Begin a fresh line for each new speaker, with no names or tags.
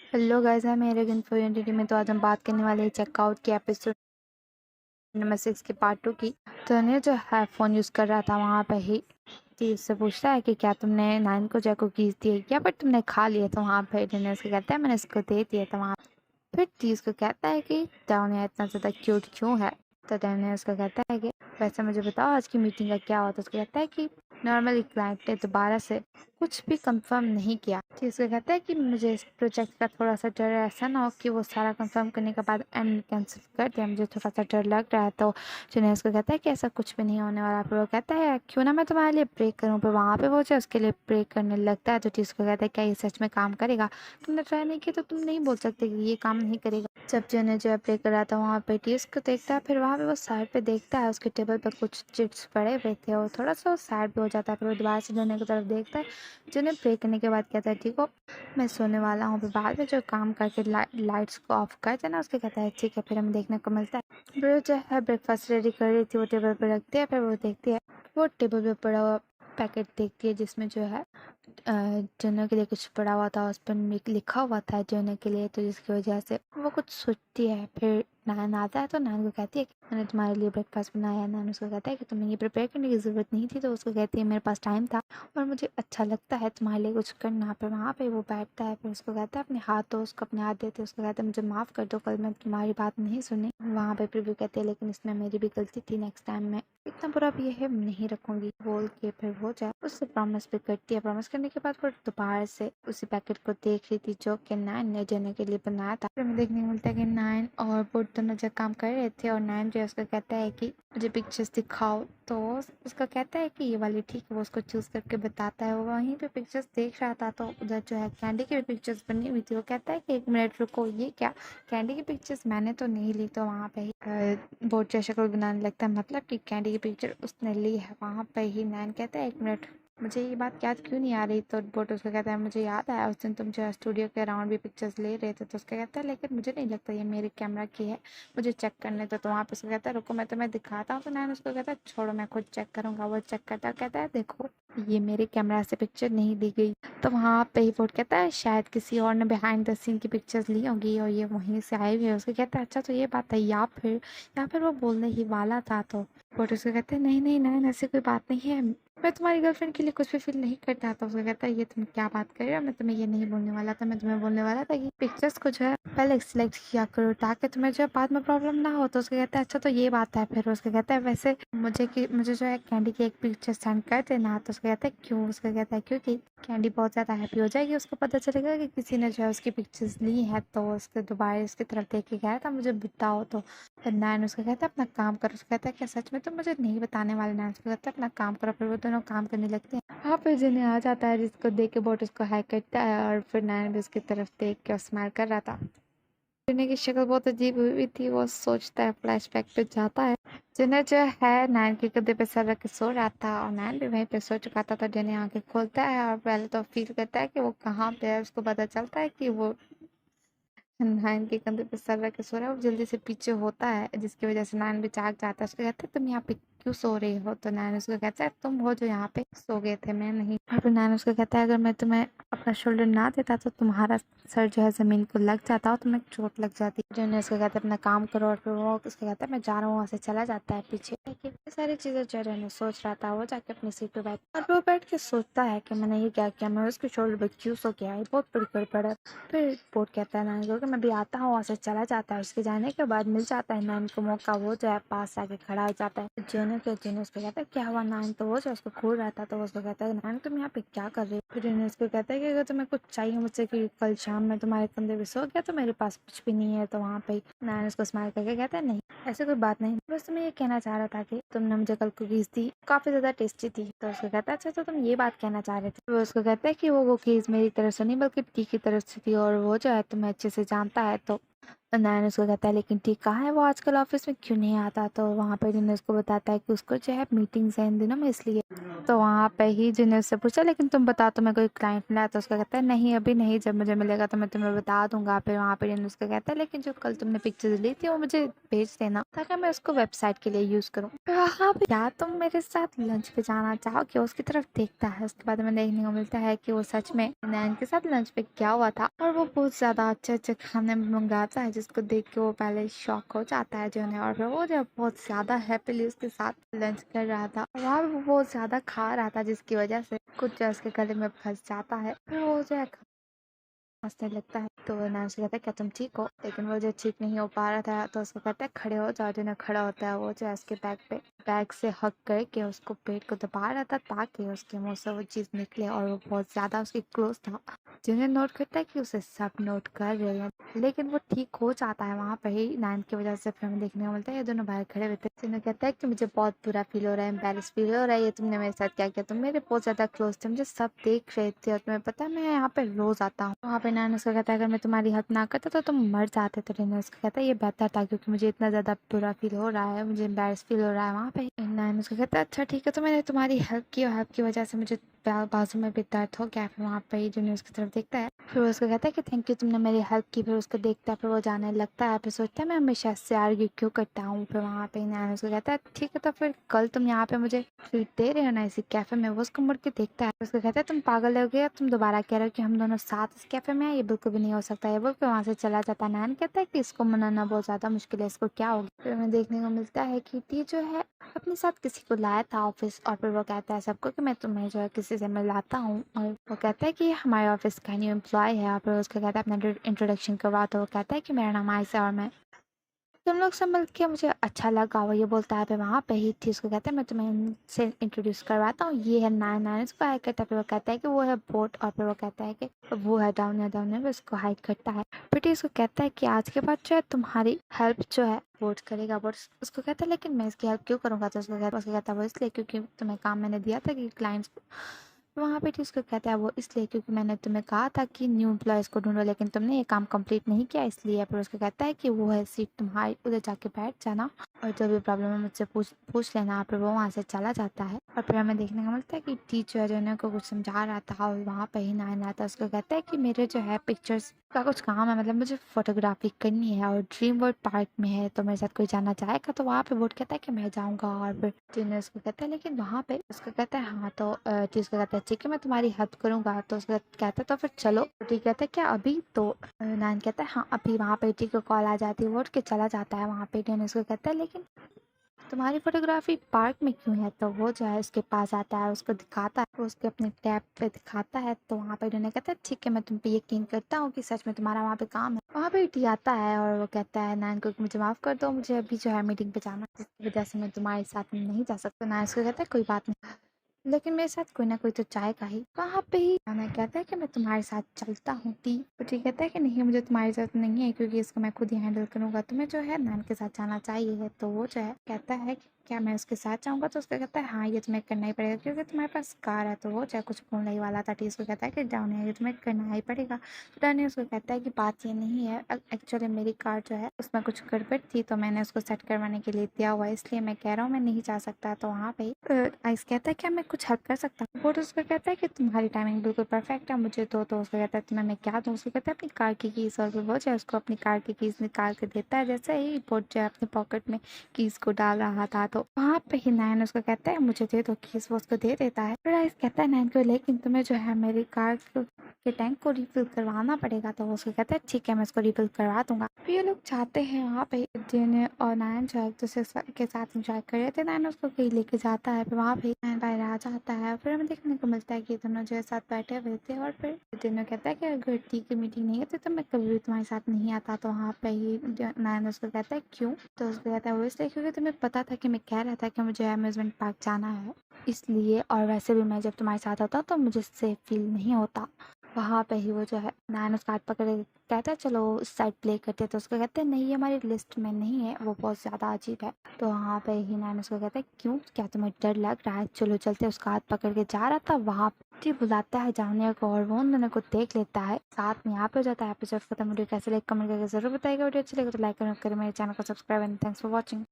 Hello guys, मैं मेरे info में। तो आज हम बात करने वाले हैं चेकआउट के एपिसोड नंबर 6 के पार्ट 2 की। तो ने जो है फ़ोन यूज़ कर रहा था वहाँ पे ही थी, उससे पूछता है कि क्या तुमने नाइन को जो कुकीज़ दिए क्या, बट तुमने खा लिए। तो वहाँ पे ने उसको कहता है मैंने इसको दे दिया। तो वहाँ फिर तीस को कहता है कि डाउनिया इतना ज़्यादा क्यूट क्यों है। तो डाउनिया उसको कहता है कि वैसे मुझे बताओ आज की मीटिंग का क्या हुआ। तो उसको कहता है कि नॉर्मली क्लाइंट ने दोबारा से कुछ भी कंफर्म नहीं किया। तो उसको कहता है कि मुझे इस प्रोजेक्ट का थोड़ा सा डर है, ऐसा ना हो कि वो सारा कंफर्म करने के बाद एंड कैंसिल कर दिया, मुझे थोड़ा सा डर लग रहा है। तो जुनेस उसको कहता है कि ऐसा कुछ भी नहीं होने वाला। फिर वो कहता है क्यों ना मैं तुम्हारे लिए प्रे करूँ। पर वहाँ पे वो जो उसके लिए प्रे करने लगता है। तो टीस को कहता है क्या ये सच में काम करेगा, तुमने ट्राई नहीं किया तो तुम नहीं बोल सकते कि ये काम नहीं करेगा। जब जने जो है प्रे कर रहा था वहाँ पे टीस को देखता है। फिर वहाँ पे वो साइड पे देखता है उसके टेबल पर कुछ चिप्स पड़े हुए थे और थोड़ा सा सैड भी हो जाता है। फिर वो दोबारा से जने की तरफ देखता है। जने प्रे करने के बाद कहता है ठीक हो मैं सोने वाला हूँ, फिर बाद में जो काम करके लाइट्स को ऑफ कर देना। उसके कहता है ठीक है। फिर हमें देखने को मिलता है फिर वो जो है ब्रेकफास्ट रेडी कर रही थी, वो टेबल पर रखती है। फिर वो देखती है वो टेबल पे पड़ा हुआ पैकेट देखती है जिसमें जो है जनो के लिए कुछ पड़ा हुआ था, उस पर लिखा हुआ था जनो के लिए। तो जिसकी वजह से वो कुछ सोचती है। फिर नान आता है तो नान को कहती है कि मैंने तुम्हारे लिए ब्रेकफास्ट बनाया है। नान उसको कहता है कि तुम्हें ये प्रिपेयर करने की ज़रूरत नहीं थी। तो उसको कहती है मेरे पास टाइम था और मुझे अच्छा लगता है तुम्हारे लिए कुछ करना। फिर वहाँ पे वो बैठता है। फिर उसको कहता है अपने हाथ दो, उसको अपने हाथ देते। उसको कहता है मुझे माफ़ कर दो, कल मैं तुम्हारी बात नहीं सुनी। वहाँ पे प्रिव्यू कहते हैं लेकिन इसमें मेरी भी गलती थी, नेक्स्ट टाइम मैं इतना बुरा बिहेव नहीं रखूंगी बोल के फिर वो जाए उससे प्रॉमिस भी करती है। प्रॉमिस करने के बाद वो दोबारा से उसी पैकेट को देख रही थी जो कि नाइन ने जने के लिए बनाया था। फिर हमें देखने को मिलता है कि नाइन और वो दोनों जब काम कर रहे थे और नाइन जो है उसको कहता है कि मुझे पिक्चर्स दिखाओ। तो उसका कहता है कि ये वाली ठीक है, वो उसको चूज करके बताता है। वो वहीं पे पिक्चर्स देख रहा था तो उधर जो है कैंडी की भी पिक्चर्स बनी हुई थी। वो कहता है कि एक मिनट रुको, ये क्या कैंडी की पिक्चर्स मैंने तो नहीं ली। तो वहाँ पे ही बोर्ड जैसे कोई बनाने लगता है, मतलब कि कैंडी की पिक्चर उसने ली है। वहाँ पे ही नैन कहता है एक मिनट मुझे ये बात याद क्यों नहीं आ रही। तो बोट उसको कहता है मुझे याद आया उस दिन तुम जो है स्टूडियो के अराउंड भी पिक्चर्स ले रहे थे। तो उसका कहता है लेकिन मुझे नहीं लगता ये मेरे कैमरा की है, मुझे चेक करने दो। तो वहाँ पे उसको कहता है रुको मैं तुम्हें दिखाता हूँ। तो नैन उसको कहता है छोड़ो मैं खुद चेक करूँगा। वो चेक करता है, कहता है देखो ये मेरे कैमरा से पिक्चर नहीं ली गई। तो वहाँ पे ही बोट कहता है शायद किसी और ने बिहाइंड द सीन की पिक्चर्स ली होंगी और ये वहीं से आई हुई है। उसको कहता है अच्छा तो ये बात है, या फिर वो बोलने ही वाला था। तो बट उसको कहते हैं नहीं नहीं नहीं ऐसी कोई बात नहीं है, मैं तुम्हारी गर्लफ्रेंड के लिए कुछ भी फील नहीं करता। तो उसको कहता है ये तुम क्या बात कर रहे हो, मैं तुम्हें ये नहीं बोलने वाला था। मैं तुम्हें बोलने वाला था कि पिक्चर्स को जो है पहले सिलेक्ट किया करो ताकि तुम्हें जो है बाद में प्रॉब्लम ना हो। तो उसको कहता है अच्छा तो ये बात है। फिर उसको कहता है वैसे मुझे जो है कैंडी की एक पिक्चर सेंड कर देना। तो उसको कहता है क्यों। उसको कहता है क्योंकि कैंडी बहुत ज़्यादा हैप्पी हो जाएगी, उसको पता चलेगा कि किसी ने जो है उसकी पिक्चर्स ली है। तो उसके दोबारा उसकी तरफ देख के कहा था मुझे बताओ। तो फिर नैन उसको कहता है अपना काम करो। उसको कहता है क्या सच में तुम मुझे नहीं बताने वाले। नैन उसको कहता है अपना काम करो। फिर वो दोनों काम करने लगते हैं। वहाँ पर जिन्हें आ जाता है जिसको देख के बोट उसको हाई करता है और फिर नैन भी उसकी तरफ देख के स्माइल कर रहा था। जिन्हें की शक्ल बहुत अजीब हुई थी। वो सोचता है फ्लैशबैक पे जाता है। जिन्हें जो है नैन के गद्दे पे सर रख के सो रहा था और नैन भी वहीं पे सो चुका था। तो जिन्हें आंखें खोलता है और पहले तो फील करता है कि वो कहाँ पे है। उसको पता चलता है कि वो नाइन के कंधे पे सर रख के सो रहा है। वो जल्दी से पीछे होता है जिसकी वजह से नाइन भी जाग जाता है। उसको कहता है तुम यहाँ पे क्यों सो रही हो। तो नाइन उसको कहता है तुम हो जो यहाँ पे सो गए थे, मैं नहीं। और फिर नाइन उसको कहता है अगर मैं तुम्हें अपना शोल्डर ना देता तो तुम्हारा सर जो है जमीन को लग जाता और तुम्हें चोट लग जाती। जो उसको कहता है अपना काम करो। और फिर वो उसको कहता है मैं जा रहा हूँ, वहाँ से चला जाता है पीछे। ये सारी चीजें जो रहने सोच रहा था वो जाके अपनी सीट पे बैठ और वो बैठ के सोचता है कि मैंने ये क्या किया, मैं उसके शोल्डर पे क्यों सो गया, ये बहुत बड़ी गड़बड़ है। फिर बोट कहता है नान को कि मैं भी आता हूँ, वहाँ से चला जाता है। उसके जाने के बाद मिल जाता है नान को मौका। वो जो है पास आके खड़ा हो जाता है। जेने उसको कहता है क्या हुआ नान। तो वो जो उसको घूर रहा था। तो वो उसको कहता है नान तुम यहाँ पे क्या कर रहे हो। फिर जेने उसको कहता है कि अगर तुम्हें कुछ चाहिए मुझसे कि कल शाम में तुम्हारे कंधे पे सो गया तो मेरे पास कुछ भी नहीं है। तो वहाँ पे नान उसको स्माइल करके कहता है नहीं ऐसे कोई बात नहीं, बस तुम्हें ये कहना चाह रहा था कि तुमने मुझे कल कुकीज दी, काफी ज्यादा टेस्टी थी। तो उसको कहता है अच्छा तो तुम ये बात कहना चाह रहे थे। वो उसको कहता है कि वो कुकीज मेरी तरफ से नहीं बल्कि टी की तरफ से थी और वो जो है तुम्हें अच्छे से जानता है। तो नयन उसको कहता है लेकिन ठीक कहाँ है वो आजकल ऑफिस में क्यों नहीं आता। तो वहाँ पे जिन्हें उसको बताता है कि उसको जो है मीटिंग्स है इन दिनों में इसलिए। तो वहाँ पे ही जिन्हें उससे पूछा लेकिन तुम बता तुम्हें कोई क्लाइंट मिला है। तो उसका कहता है नहीं अभी नहीं, जब मुझे मिलेगा तो मैं तुम्हें बता दूंगा। फिर वहाँ पे जिन्हें उसका कहता है लेकिन जो कल तुमने पिक्चर्स ली थी वो मुझे भेज देना ताकि मैं उसको वेबसाइट के लिए यूज़ करूँ। वहाँ पे क्या तुम मेरे साथ लंच पे जाना चाहोगे। उसकी तरफ देखता है, उसके बाद में देखने को मिलता है कि वो सच में नैन के साथ लंच पे गया हुआ था और वो बहुत ज़्यादा अच्छे अच्छे खाने मंगाता है जिसको देख के वो पहले शॉक हो जाता है जो है। और फिर वो जो बहुत ज़्यादा हैप्पीली उसके साथ लंच कर रहा था, वहाँ वो बहुत ज़्यादा खा रहा था जिसकी वजह से कुछ जो उसके गले में फंस जाता है। फिर वो जो है हंसने लगता है। तो नैन से कहता है क्या तुम ठीक हो, लेकिन वो जो ठीक नहीं हो पा रहा था तो उसको कहता है खड़े हो जाओ। जिन्हें खड़ा होता है वो जो है उसके बैग से हक करके उसको पेट को दबा रहा था ताकि उसके मुंह से वो चीज़ निकले और वो बहुत ज़्यादा उसकी क्लोज था। जिन्हें नोट करता है कि उसे सब नोट कर रहे हैं लेकिन वो ठीक हो जाता है वहाँ पे ही नैन की वजह से। फिर हमें देखने को मिलता है ये दोनों बाहर खड़े हुए थे। जिन्हें कहता है कि मुझे बहुत बुरा फील हो रहा है, एम्बेरस फील हो रहा है, ये तुमने मेरे साथ क्या किया। तुम मेरे बहुत ज़्यादा क्लोज थे, मुझे सब देख रहे थे और तुम्हें पता है मैं यहाँ पे रोज आता हूँ। वहाँ पे नैन उसका कहता है अगर मैं तुम्हारी हेल्प ना करता तो तुम मर जाते। तो नैन उसका कहता है ये बेहतर था क्योंकि मुझे इतना ज़्यादा बुरा फील हो रहा है, मुझे एम्बेरस फील हो रहा है। वहाँ पे नैन उसका कहता है अच्छा ठीक है, तो मैंने तुम्हारी हेल्प की और हेल्प की वजह से मुझे बाजू में भी दर्द हो गया। फिर वहाँ पे ही जूनियर उसकी तरफ देखता है, फिर वो उसको कहता है कि थैंक यू तुमने मेरी हेल्प की। फिर उसको देखता है, फिर वो जाने लगता है। फिर सोचता है मैं हमेशा इससे आर्ग्यू क्यों करता हूँ। फिर वहाँ पे नैन उसको कहता है ठीक है तो फिर कल तुम यहाँ पे मुझे ट्रीट दे रहे हो ना इसी कैफे में। वो उसको मुड़ के देखता है, उसको कहता है तुम पागल हो गए, तुम दोबारा कह रहे हो कि हम दोनों साथ इस कैफे में आए, ये बिल्कुल भी नहीं हो सकता। ये बोल के वहाँ से चला जाता है। नैन कहता है कि इसको मनाना बहुत ज्यादा मुश्किल है, इसको क्या होगा। फिर हमें देखने को मिलता है कि टी जो है अपने साथ किसी को लाया था ऑफिस और फिर वो कहता है सबको कि मैं तुम्हें जो है किसी से मिलाता हूँ। और वो कहता है कि ये हमारे ऑफिस का न्यू एम्प्लॉय है। और फिर उसको कहता है अपना इंट्रोडक्शन करवा। तो वो कहता है कि मेरा नाम आयशा और मैं तुम लोग से मिलके मुझे अच्छा लगा। वो ये बोलता है। फिर वहाँ पे ही थी उसको कहता है मैं तुम्हें इनसे इंट्रोड्यूस करवाता हूँ, ये है नाइन। नाइन उसको हाइक करता है। फिर वो कहता है कि वो है बोट और फिर वो कहता है कि वो है डाउन है। डाउन है वो उसको हाइक करता है। फिर उसको कहता है कि आज के बाद जो है तुम्हारी हेल्प जो है बोट करेगा। बोट उसको कहता है लेकिन मैं इसकी हेल्प क्यों करूँगा। तो उसको कहता है वो इसलिए क्योंकि तुम्हें काम मैंने दिया था कि क्लाइंट्स वहाँ पे उसको कहता है वो इसलिए क्योंकि मैंने तुम्हें कहा था कि न्यू एम्प्लॉयज़ को ढूंढो लेकिन तुमने ये काम कंप्लीट नहीं किया इसलिए। फिर उसको कहता है कि वो है सीट तुम्हारी, उधर जाके बैठ जाना और जो भी प्रॉब्लम है मुझसे पूछ लेना। फिर वो वहाँ से चला जाता है। और फिर हमें देखने को मिलता है कि टीचर जो है को कुछ समझा रहा था और वहाँ पे ही नाइन आता है। उसको कहता है कि मेरे जो है पिक्चर्स का कुछ काम है, मतलब मुझे फोटोग्राफी करनी है और ड्रीम वर्ल्ड पार्क में है, तो मेरे साथ कोई जाना चाहेगा। तो वहाँ पे बोट कहता है कि मैं जाऊँगा। और फिर टीनर उसको कहता है लेकिन वहाँ पे उसको कहता है हाँ। तो टी उसको कहता है ठीक है मैं तुम्हारी हेल्प करूँगा। तो उसको कहता है तो फिर चलो। तो टी कहता है क्या अभी। तो नाइन कहता है हाँ अभी। वहाँ पे टी को कॉल आ जाती है, वो उठ के चला जाता है। वहाँ पे टीनर उसको कहता है लेकिन तुम्हारी फोटोग्राफी पार्क में क्यों है। तो वो जो है उसके पास आता है, उसको दिखाता है, वो उसके अपने टैब पे दिखाता है। तो वहाँ पे उन्होंने कहता है ठीक है मैं तुम पे यकीन करता हूँ कि सच में तुम्हारा वहाँ पे काम है। वहाँ पे टी आता है और वो कहता है नैन को कि मुझे माफ़ कर दो, मुझे अभी जो है मीटिंग पे जाना है, जिसकी वजह से मैं तुम्हारे साथ नहीं जा सकता। नैन उसको कहता है कोई बात नहीं, लेकिन मेरे साथ कोई ना कोई तो चाहेगा ही। वहाँ पे ही गाना कहता है कि मैं तुम्हारे साथ चलता हूँ टी। तो टी कहता है कि नहीं मुझे तुम्हारी जरूरत नहीं है क्योंकि इसको मैं खुद ही हैंडल करूँगा, तुम्हें जो है नैन के साथ जाना चाहिए। तो वो जो है कहता है कि क्या मैं उसके साथ जाऊँगा। तो उसका कहता है हाँ ये तुम्हें करना ही पड़ेगा क्योंकि तुम्हारे पास कार है। तो वो चाहे कुछ बोलने ही वाला था। टी उसको कहता है कि डाउन है ये तुम्हें करना ही पड़ेगा। तो डाउन उसको कहता है कि बात ये नहीं है, एक्चुअली मेरी कार जो है उसमें कुछ गड़बड़ थी तो मैंने उसको सेट करवाने के लिए दिया हुआ है, इसलिए मैं कह रहा हूँ मैं नहीं जा सकता। तो वहाँ पे आइस कहता है क्या मैं कुछ हेल्प कर सकता हूँ। बोट उसको कहता है कि तुम्हारी टाइमिंग बिल्कुल परफेक्ट है, मुझे दो। तो उसको कहता है तुम्हें मैं क्या दूँ। उसको कहता है अपनी कार की कीज़। और वो जो है उसको अपनी कार की कीज़ निकाल के देता है। जैसे ही बोट जो है अपने पॉकेट में कीज़ को डाल रहा था तो वहाँ पे ही नैन उसको कहता है मुझे दे दो कीज़। वो उसको दे देता है। फिर आइस कहता है नैन को लेकिन तुम्हें जो है मेरी कार के टैंक को रिफिल करवाना पड़ेगा। तो वो उसको कहता है ठीक है मैं इसको रिफिल करवा दूंगा। फिर ये लोग चाहते हैं वहाँ पे जिन्हें और नैन जो है एक दूसरे के साथ इंजॉय कर रहे थे। नैन उसको कहीं लेके जाता है। फिर वहाँ पे नैन बाहर आ जाता है। फिर हमें देखने को मिलता है कि दोनों जो है साथ बैठे हुए थे। और फिर तीनों कहता है कि अगर टी की मीटिंग नहीं होती तो मैं कभी भी तुम्हारे साथ नहीं आता। तो वहाँ पे ही नैन उसको कहता है क्यों। तो उसको कहता है वो इसलिए क्योंकि तुम्हें पता था कि मैं कह रहा था कि मुझे अम्यूजमेंट पार्क जाना है इसलिए, और वैसे भी मैं जब तुम्हारे साथ होता तो मुझे सेफ फील नहीं होता। वहाँ पे ही वो जो है नैन उसका हाथ पकड़ के कहता है चलो इस साइड प्ले करते हैं, तो उसको कहते हैं नहीं ये हमारी लिस्ट में नहीं है, वो बहुत ज़्यादा अजीब है। तो वहाँ पे ही नैन उसको कहता है क्यों, क्या तुम्हें डर लग रहा है, चलो चलते हैं। उसका हाथ पकड़ के जा रहा था, वहाँ पे बुलाता है जानिया को और वो उन दोनों को देख लेता है। साथ में यहाँ पे हो जाता है एपिसोड खत्म। वीडियो कैसे लाइक कमेंट करके जरूर बताइएगा। वीडियो अच्छी लगे तो लाइक करें, मेरे चैनल को subscribe and thanks for watching.